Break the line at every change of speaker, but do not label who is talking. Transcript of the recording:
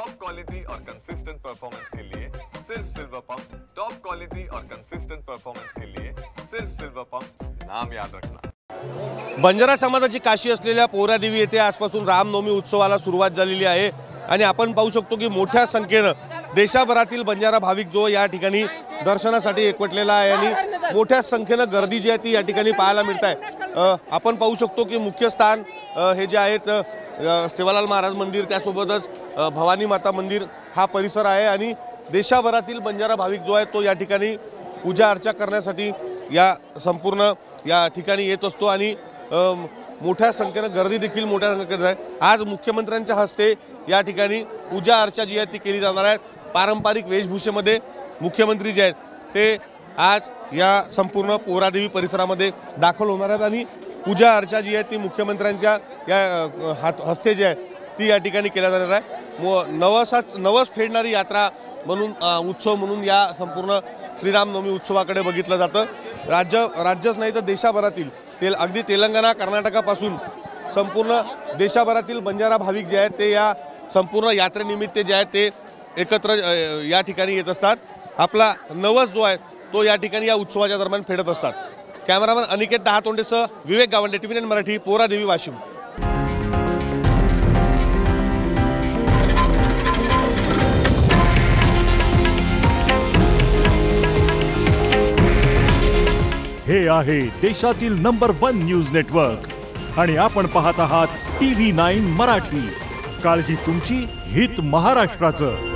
Top quality और consistent performance के लिए सिर्फ सिल्वर पंप। टॉप क्वालिटी और कंसिस्टेंट परफॉर्मेंस के लिए सिर्फ सिल्वर पंप, नाम याद रखना।
बंजारा समाजाची काशी असलेल्या पोहरादेवी येथे आजपासून रामनवमी उत्सवाला सुरुवात झालेली आहे आणि आपण पाहू शकतो की मोठ्या संख्येने देशभरातील बंजारा भाविक जो या ठिकाणी दर्शनासाठी एकवटलेला आहे आणि मोठ्या संख्येने गर्दी जी आहे ती या ठिकाणी पाहायला मिळते आहे। आपण पाहू शकतो की मुख्य स्थान हे जे आहेत सेवालाल महाराज मंदिर, त्यासोबतच भवानी माता मंदिर हा परिसर आहे आणि देशभरातील बंजारा भाविक जो आहे तो या ठिकाणी पूजा अर्चा करण्यासाठी या संपूर्ण या ठिकाणी येत असतो आणि मोठ्या संख्येने गर्दी देखील मोठ्या संख्येने आहे। आज मुख्यमंत्र्यांच्या हस्ते या ठिकाणी पूजा अर्चा जी आहे ती केली जाणार आहे। पारंपरिक वेशभूषेमध्ये मुख्यमंत्री जे आहेत ते आज या संपूर्ण पोहरादेवी परिसरामध्ये दाखल होणार आहेत आणि पूजा अर्चा जी आहे ती मुख्यमंत्र्यांच्या या हस्ते जी आहे ती या ठिकाणी केल्या जाणार आहे। नवस फेडणारी यात्रा म्हणून उत्सव म्हणून या संपूर्ण श्रीरामनवमी उत्सवाकडे बघितलं जातं। राज्यच नाही तर देशभरातील अगदी तेलंगणा, कर्नाटकापासून संपूर्ण देशभरातील बंजारा भाविक जे आहेत ते या संपूर्ण यात्रेनिमित्त जे आहेत ते एकत्र या ठिकाणी येत असतात। आपला नवस जो आहे तो या ठिकाणी या उत्सवाच्या दरम्यान फेडत असतात। कॅमेरामन अनिकेत दहातोंडेसह विवेक गावंडे, TV9 मराठी, पोहरादेवी, वाशिम।
हे आहे देशातील नंबर 1 न्यूज नेटवर्क आणि आपण पाहत आहात TV9 मराठी। काळजी तुमची, हित महाराष्ट्राचं।